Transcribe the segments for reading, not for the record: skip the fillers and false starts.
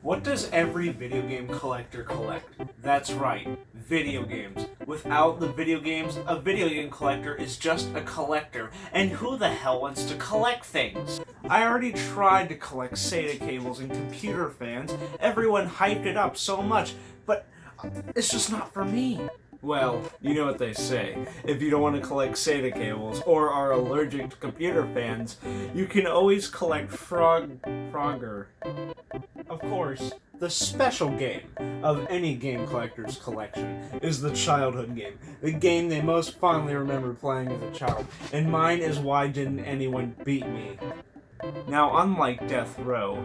What does every video game collector collect? That's right, video games. Without the video games, a video game collector is just a collector. And who the hell wants to collect things? I already tried to collect SATA cables and computer fans. Everyone hyped it up so much, but it's just not for me. Well, you know what they say. If you don't want to collect SATA cables or are allergic to computer fans, you can always collect Frogger. Of course, the special game of any game collector's collection is the childhood game. The game they most fondly remember playing as a child. And mine is Why Didn't Anyone Beat Me? Now, unlike Death Row,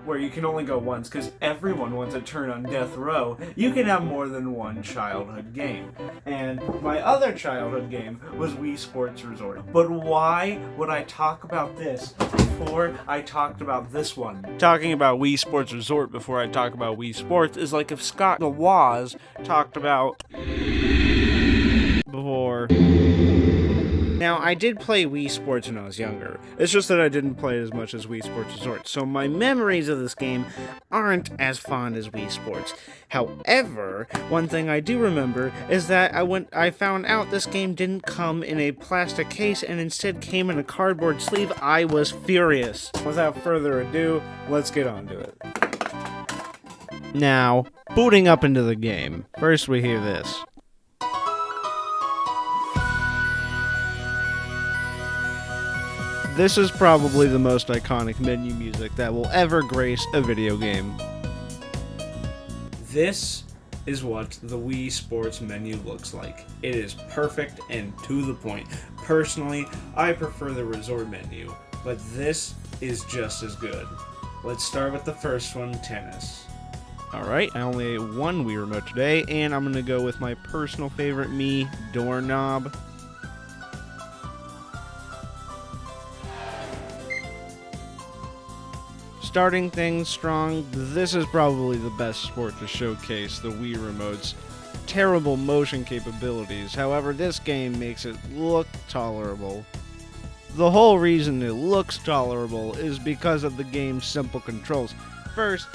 where you can only go once because everyone wants a turn on Death Row, you can have more than one childhood game. And my other childhood game was Wii Sports Resort. But why would I talk about this before I talked about this one? Talking about Wii Sports Resort before I talk about Wii Sports is like if Scott DeWaz talked about before. Now, I did play Wii Sports when I was younger. It's just that I didn't play it as much as Wii Sports Resort, so my memories of this game aren't as fond as Wii Sports. However, one thing I do remember is that I found out this game didn't come in a plastic case and instead came in a cardboard sleeve. I was furious. Without further ado, let's get on to it. Now, booting up into the game, first we hear this. This is probably the most iconic menu music that will ever grace a video game. This is what the Wii Sports menu looks like. It is perfect and to the point. Personally, I prefer the Resort menu, but this is just as good. Let's start with the first one, tennis. Alright, I only ate one Wii Remote today, and I'm going to go with my personal favorite Mii, Doorknob. Starting things strong, this is probably the best sport to showcase the Wii Remote's terrible motion capabilities. However, this game makes it look tolerable. The whole reason it looks tolerable is because of the game's simple controls. First,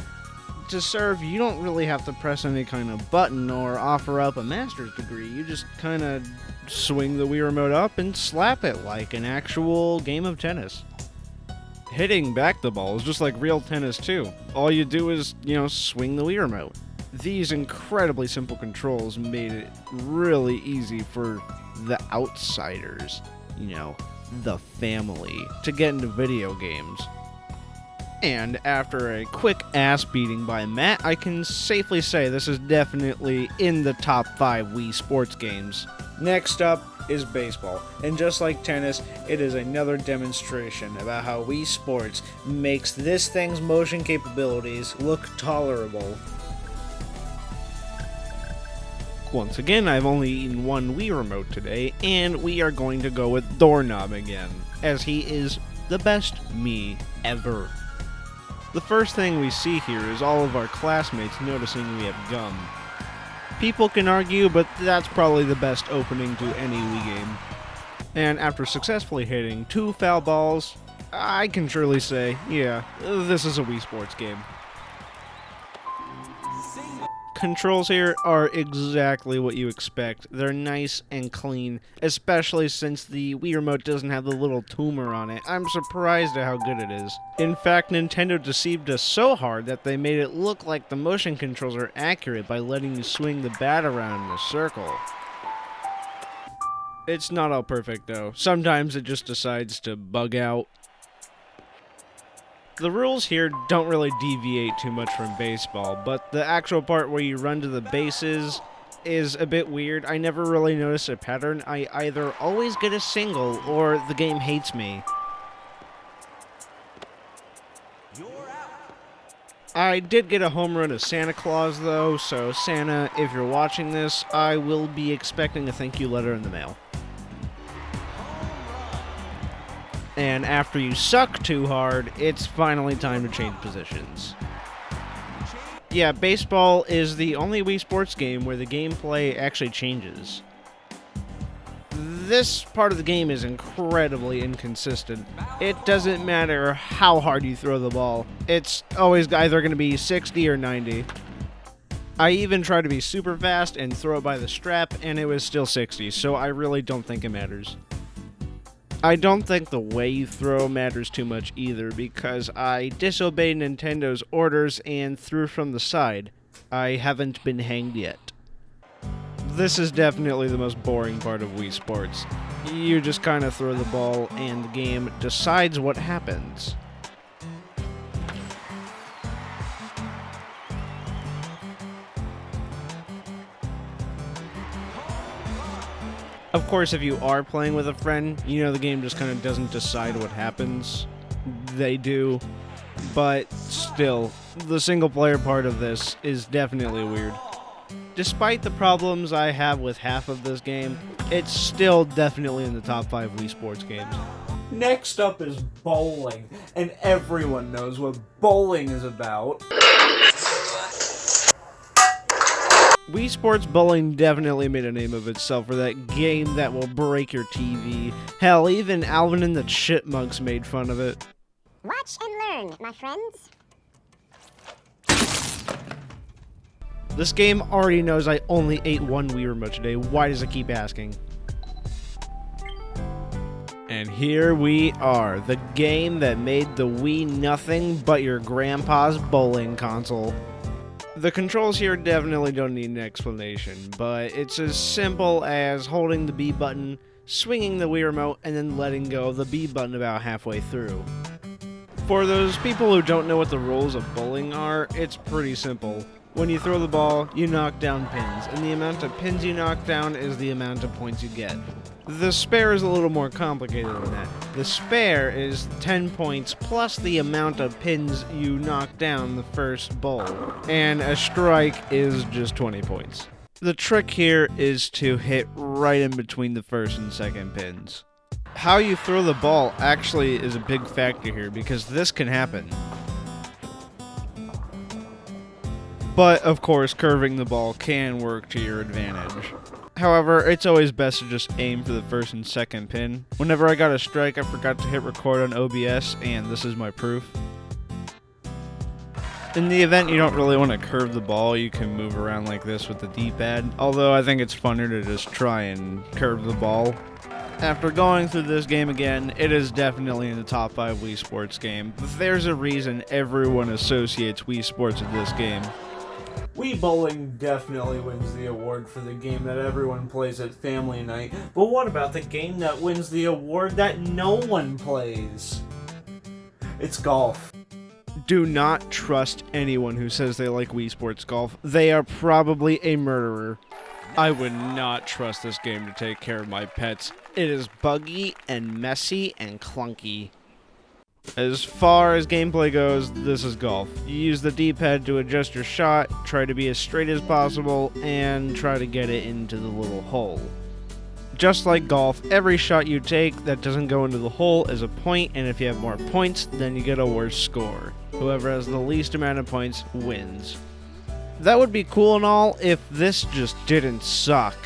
to serve, you don't really have to press any kind of button or offer up a master's degree. You just kind of swing the Wii Remote up and slap it like an actual game of tennis. Hitting back the ball is just like real tennis too. All you do is, swing the Wii Remote. These incredibly simple controls made it really easy for the outsiders, the family, to get into video games. And after a quick ass beating by Matt, I can safely say this is definitely in the top 5 Wii Sports games. Next up is baseball, and just like tennis, it is another demonstration about how Wii Sports makes this thing's motion capabilities look tolerable. Once again, I've only eaten one Wii Remote today, and we are going to go with Doorknob again, as he is the best Mii ever. The first thing we see here is all of our classmates noticing we have gum. People can argue, but that's probably the best opening to any Wii game. And after successfully hitting 2 foul balls, I can surely say, yeah, this is a Wii Sports game. Controls here are exactly what you expect. They're nice and clean, especially since the Wii Remote doesn't have the little tumor on it. I'm surprised at how good it is. In fact, Nintendo deceived us so hard that they made it look like the motion controls are accurate by letting you swing the bat around in a circle. It's not all perfect though. Sometimes it just decides to bug out. The rules here don't really deviate too much from baseball, but the actual part where you run to the bases is a bit weird. I never really noticed a pattern. I either always get a single or the game hates me. I did get a home run of Santa Claus though, so Santa, if you're watching this, I will be expecting a thank you letter in the mail. And after you suck too hard, it's finally time to change positions. Yeah, baseball is the only Wii Sports game where the gameplay actually changes. This part of the game is incredibly inconsistent. It doesn't matter how hard you throw the ball. It's always either going to be 60 or 90. I even tried to be super fast and throw it by the strap, and it was still 60, so I really don't think it matters. I don't think the way you throw matters too much either, because I disobeyed Nintendo's orders and threw from the side. I haven't been hanged yet. This is definitely the most boring part of Wii Sports. You just kind of throw the ball, and the game decides what happens. Of course, if you are playing with a friend, you know the game just kind of doesn't decide what happens. They do. But still, the single-player part of this is definitely weird. Despite the problems I have with half of this game, it's still definitely in the top 5 Wii Sports games. Next up is bowling, and everyone knows what bowling is about. Wii Sports Bowling definitely made a name of itself for that game that will break your TV. Hell, even Alvin and the Chipmunks made fun of it. Watch and learn, my friends. This game already knows I only ate one Wii Remote today. Why does it keep asking? And here we are, the game that made the Wii nothing but your grandpa's bowling console. The controls here definitely don't need an explanation, but it's as simple as holding the B button, swinging the Wii Remote, and then letting go of the B button about halfway through. For those people who don't know what the rules of bowling are, it's pretty simple. When you throw the ball, you knock down pins, and the amount of pins you knock down is the amount of points you get. The spare is a little more complicated than that. The spare is 10 points plus the amount of pins you knock down the first bowl, and a strike is just 20 points. The trick here is to hit right in between the first and second pins. How you throw the ball actually is a big factor here, because this can happen. But, of course, curving the ball can work to your advantage. However, it's always best to just aim for the first and second pin. Whenever I got a strike, I forgot to hit record on OBS, and this is my proof. In the event you don't really want to curve the ball, you can move around like this with the D-pad, although I think it's funner to just try and curve the ball. After going through this game again, it is definitely in the top 5 Wii Sports game. There's a reason everyone associates Wii Sports with this game. Wii Bowling definitely wins the award for the game that everyone plays at family night, but what about the game that wins the award that no one plays? It's golf. Do not trust anyone who says they like Wii Sports Golf. They are probably a murderer. I would not trust this game to take care of my pets. It is buggy and messy and clunky. As far as gameplay goes, this is golf. You use the D-pad to adjust your shot, try to be as straight as possible, and try to get it into the little hole. Just like golf, every shot you take that doesn't go into the hole is a point, and if you have more points, then you get a worse score. Whoever has the least amount of points wins. That would be cool and all if this just didn't suck.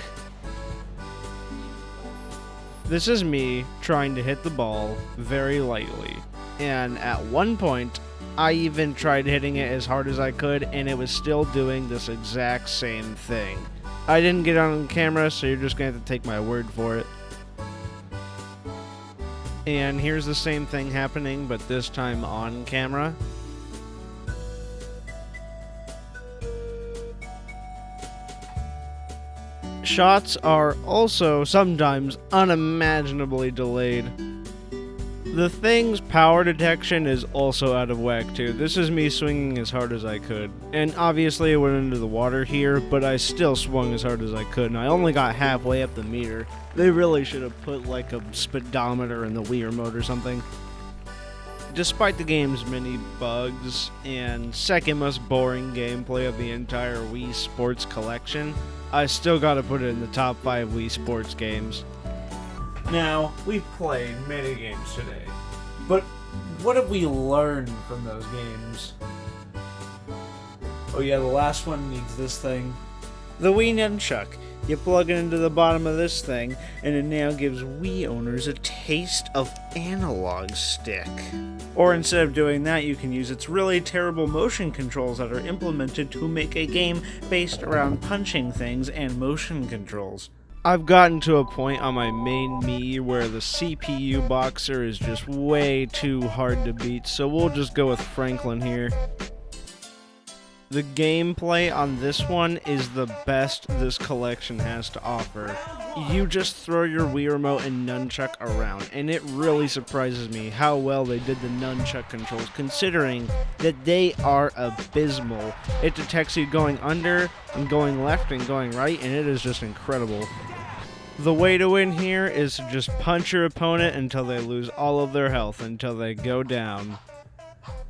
This is me trying to hit the ball very lightly. And at one point, I even tried hitting it as hard as I could, and it was still doing this exact same thing. I didn't get on camera, so you're just going to have to take my word for it. And here's the same thing happening, but this time on camera. Shots are also sometimes unimaginably delayed. The thing's power detection is also out of whack too. This is me swinging as hard as I could. And obviously it went into the water here, but I still swung as hard as I could, and I only got halfway up the meter. They really should have put like a speedometer in the Wii Remote or something. Despite the game's many bugs and second most boring gameplay of the entire Wii Sports collection, I still gotta put it in the top 5 Wii Sports games. Now, we've played many games today, but what have we learned from those games? Oh yeah, the last one needs this thing. The Wii Nunchuck. You plug it into the bottom of this thing, and it now gives Wii owners a taste of analog stick. Or instead of doing that, you can use its really terrible motion controls that are implemented to make a game based around punching things and motion controls. I've gotten to a point on my main Mii where the CPU boxer is just way too hard to beat, so we'll just go with Franklin here. The gameplay on this one is the best this collection has to offer. You just throw your Wii remote and nunchuck around, and it really surprises me how well they did the nunchuck controls, considering that they are abysmal. It detects you going under and going left and going right, and it is just incredible. The way to win here is to just punch your opponent until they lose all of their health, until they go down.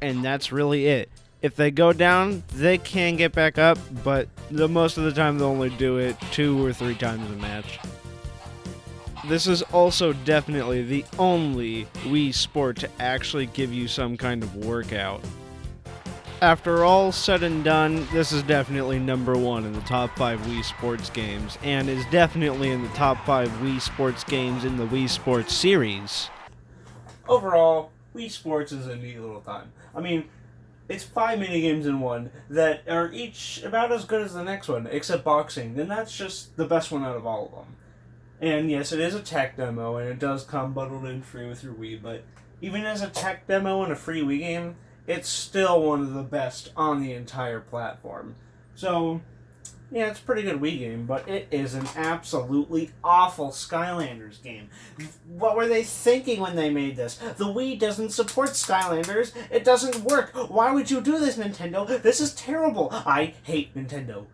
And that's really it. If they go down, they can get back up, but most of the time they'll only do it 2 or 3 times a match. This is also definitely the only Wii sport to actually give you some kind of workout. After all said and done, this is definitely number 1 in the top 5 Wii Sports games, and is definitely in the top 5 Wii Sports games in the Wii Sports series. Overall, Wii Sports is a neat little time. I mean, it's 5 minigames in one that are each about as good as the next one, except boxing, and that's just the best one out of all of them. And yes, it is a tech demo, and it does come bundled in free with your Wii, but even as a tech demo and a free Wii game, it's still one of the best on the entire platform. So, yeah, it's a pretty good Wii game, but it is an absolutely awful Skylanders game. What were they thinking when they made this? The Wii doesn't support Skylanders. It doesn't work. Why would you do this, Nintendo? This is terrible. I hate Nintendo.